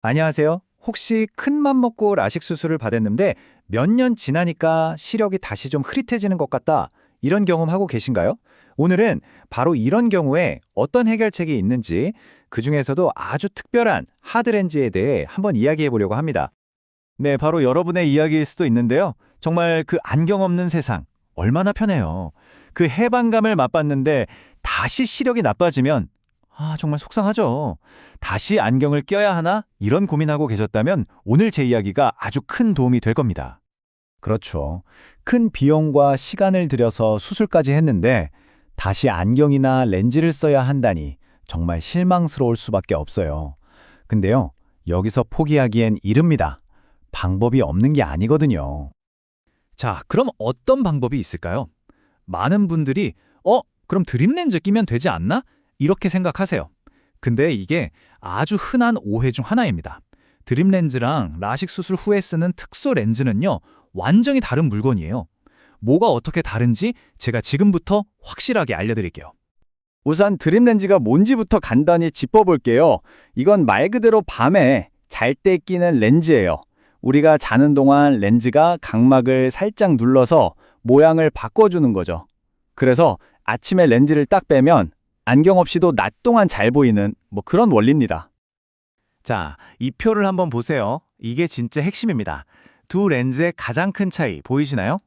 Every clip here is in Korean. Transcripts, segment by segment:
안녕하세요. 혹시 큰 맘 먹고 라식 수술을 받았는데 몇 년 지나니까 시력이 다시 좀 흐릿해지는 것 같다. 이런 경험 하고 계신가요? 오늘은 바로 이런 경우에 어떤 해결책이 있는지 그중에서도 아주 특별한 하드렌즈에 대해 한번 이야기해 보려고 합니다. 네, 바로 여러분의 이야기일 수도 있는데요. 정말 그 안경 없는 세상 얼마나 편해요. 그 해방감을 맛봤는데 다시 시력이 나빠지면 정말 속상하죠. 다시 안경을 껴야 하나? 이런 고민하고 계셨다면 오늘 제 이야기가 아주 큰 도움이 될 겁니다. 그렇죠. 큰 비용과 시간을 들여서 수술까지 했는데 다시 안경이나 렌즈를 써야 한다니 정말 실망스러울 수밖에 없어요. 근데요, 여기서 포기하기엔 이릅니다. 방법이 없는 게 아니거든요. 자, 그럼 어떤 방법이 있을까요? 많은 분들이 그럼 드림렌즈 끼면 되지 않나? 이렇게 생각하세요. 근데 이게 아주 흔한 오해 중 하나입니다. 드림렌즈랑 라식 수술 후에 쓰는 특수 렌즈는요, 완전히 다른 물건이에요. 뭐가 어떻게 다른지 제가 지금부터 확실하게 알려드릴게요. 우선 드림렌즈가 뭔지부터 간단히 짚어볼게요. 이건 말 그대로 밤에 잘 때 끼는 렌즈예요. 우리가 자는 동안 렌즈가 각막을 살짝 눌러서 모양을 바꿔주는 거죠. 그래서 아침에 렌즈를 딱 빼면 안경 없이도 낮 동안 잘 보이는 그런 원리입니다. 자, 이 표를 한번 보세요. 이게 진짜 핵심입니다. 두 렌즈의 가장 큰 차이 보이시나요?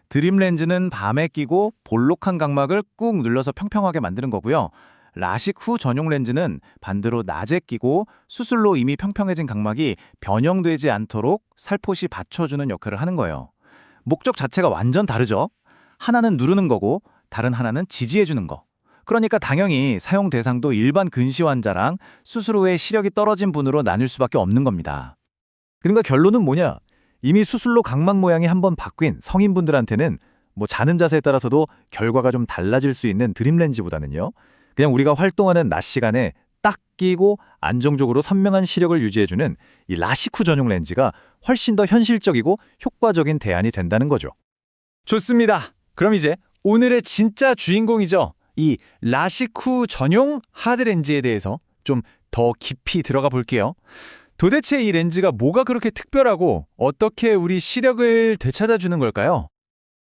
드림 렌즈는 밤에 끼고 볼록한 각막을 꾹 눌러서 평평하게 만드는 거고요. 라식 후 전용 렌즈는 반대로 낮에 끼고 수술로 이미 평평해진 각막이 변형되지 않도록 살포시 받쳐주는 역할을 하는 거예요. 목적 자체가 완전 다르죠? 하나는 누르는 거고 다른 하나는 지지해주는 거. 그러니까 당연히 사용 대상도 일반 근시 환자랑 수술 후에 시력이 떨어진 분으로 나뉠 수밖에 없는 겁니다. 그러니까 결론은 뭐냐? 이미 수술로 각막 모양이 한번 바뀐 성인분들한테는 자는 자세에 따라서도 결과가 좀 달라질 수 있는 드림렌즈보다는요. 그냥 우리가 활동하는 낮 시간에 딱 끼고 안정적으로 선명한 시력을 유지해주는 이 라식 후 전용 렌즈가 훨씬 더 현실적이고 효과적인 대안이 된다는 거죠. 좋습니다. 그럼 이제 오늘의 진짜 주인공이죠. 이 라식 후 전용 하드렌즈에 대해서 좀 더 깊이 들어가 볼게요. 도대체 이 렌즈가 뭐가 그렇게 특별하고 어떻게 우리 시력을 되찾아주는 걸까요?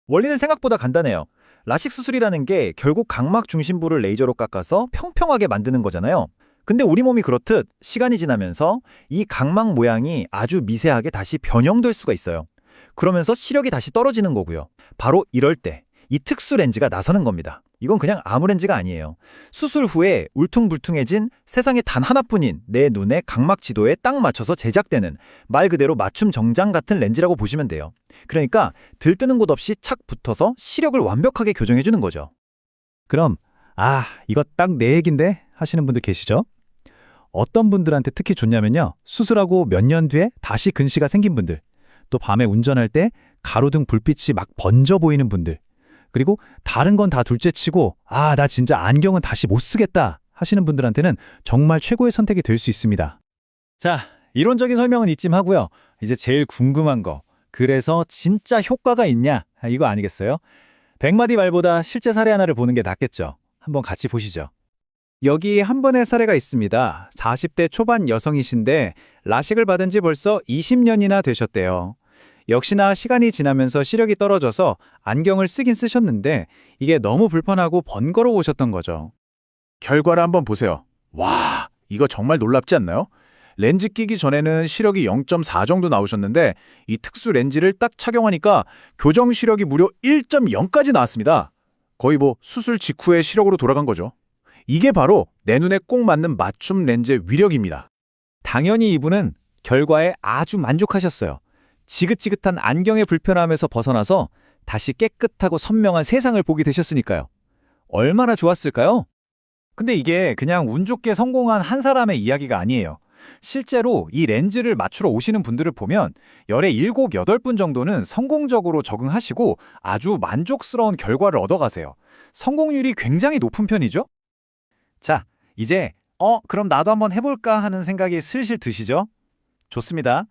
원리는 생각보다 간단해요. 라식 수술이라는 게 결국 각막 중심부를 레이저로 깎아서 평평하게 만드는 거잖아요. 근데 우리 몸이 그렇듯 시간이 지나면서 이 각막 모양이 아주 미세하게 다시 변형될 수가 있어요. 그러면서 시력이 다시 떨어지는 거고요. 바로 이럴 때 이 특수 렌즈가 나서는 겁니다. 이건 그냥 아무 렌즈가 아니에요. 수술 후에 울퉁불퉁해진 세상에 단 하나뿐인 내 눈의 각막 지도에 딱 맞춰서 제작되는 말 그대로 맞춤 정장 같은 렌즈라고 보시면 돼요. 그러니까 들뜨는 곳 없이 착 붙어서 시력을 완벽하게 교정해주는 거죠. 그럼 이거 딱 내 얘긴데 하시는 분들 계시죠? 어떤 분들한테 특히 좋냐면요. 수술하고 몇 년 뒤에 다시 근시가 생긴 분들, 또 밤에 운전할 때 가로등 불빛이 막 번져 보이는 분들, 그리고 다른 건 다 둘째치고 나 진짜 안경은 다시 못 쓰겠다 하시는 분들한테는 정말 최고의 선택이 될 수 있습니다. 자, 이론적인 설명은 이쯤 하고요. 이제 제일 궁금한 거, 그래서 진짜 효과가 있냐? 이거 아니겠어요? 100마디 말보다 실제 사례 하나를 보는 게 낫겠죠. 한번 같이 보시죠. 여기 한 번의 사례가 있습니다. 40대 초반 여성이신데 라식을 받은 지 벌써 20년이나 되셨대요. 역시나 시간이 지나면서 시력이 떨어져서 안경을 쓰긴 쓰셨는데 이게 너무 불편하고 번거로우셨던 거죠. 결과를 한번 보세요. 와, 이거 정말 놀랍지 않나요? 렌즈 끼기 전에는 시력이 0.4 정도 나오셨는데 이 특수 렌즈를 딱 착용하니까 교정 시력이 무려 1.0까지 나왔습니다. 거의 수술 직후의 시력으로 돌아간 거죠. 이게 바로 내 눈에 꼭 맞는 맞춤 렌즈의 위력입니다. 당연히 이분은 결과에 아주 만족하셨어요. 지긋지긋한 안경의 불편함에서 벗어나서 다시 깨끗하고 선명한 세상을 보게 되셨으니까요. 얼마나 좋았을까요? 근데 이게 그냥 운 좋게 성공한 한 사람의 이야기가 아니에요. 실제로 이 렌즈를 맞추러 오시는 분들을 보면 열의 7, 8분 정도는 성공적으로 적응하시고 아주 만족스러운 결과를 얻어가세요. 성공률이 굉장히 높은 편이죠? 자, 이제 그럼 나도 한번 해볼까 하는 생각이 슬슬 드시죠? 좋습니다.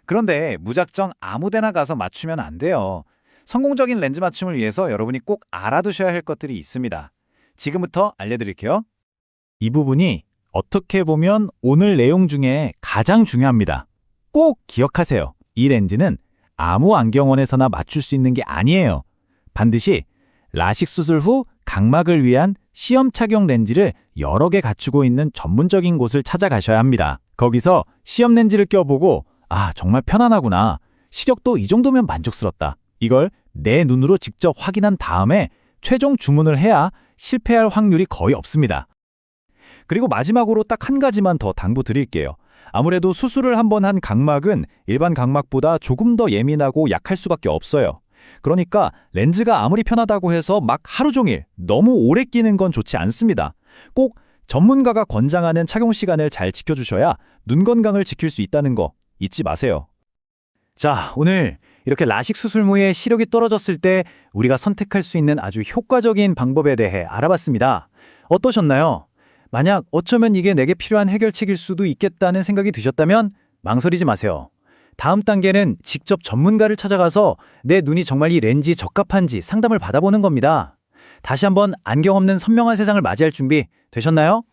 그런데 무작정 아무 데나 가서 맞추면 안 돼요. 성공적인 렌즈 맞춤을 위해서 여러분이 꼭 알아두셔야 할 것들이 있습니다. 지금부터 알려드릴게요. 이 부분이 어떻게 보면 오늘 내용 중에 가장 중요합니다. 꼭 기억하세요. 이 렌즈는 아무 안경원에서나 맞출 수 있는 게 아니에요. 반드시 라식 수술 후 각막을 위한 시험 착용 렌즈를 여러 개 갖추고 있는 전문적인 곳을 찾아가셔야 합니다. 거기서 시험 렌즈를 껴보고 정말 편안하구나. 시력도 이 정도면 만족스럽다. 이걸 내 눈으로 직접 확인한 다음에 최종 주문을 해야 실패할 확률이 거의 없습니다. 그리고 마지막으로 딱 한 가지만 더 당부드릴게요. 아무래도 수술을 한번 한 각막은 일반 각막보다 조금 더 예민하고 약할 수밖에 없어요. 그러니까 렌즈가 아무리 편하다고 해서 막 하루 종일 너무 오래 끼는 건 좋지 않습니다. 꼭 전문가가 권장하는 착용 시간을 잘 지켜주셔야 눈 건강을 지킬 수 있다는 거 잊지 마세요. 자, 오늘 이렇게 라식 수술 후에 시력이 떨어졌을 때 우리가 선택할 수 있는 아주 효과적인 방법에 대해 알아봤습니다. 어떠셨나요? 만약 어쩌면 이게 내게 필요한 해결책일 수도 있겠다는 생각이 드셨다면 망설이지 마세요. 다음 단계는 직접 전문가를 찾아가서 내 눈이 정말 이 렌즈에 적합한지 상담을 받아보는 겁니다. 다시 한번 안경 없는 선명한 세상을 맞이할 준비 되셨나요?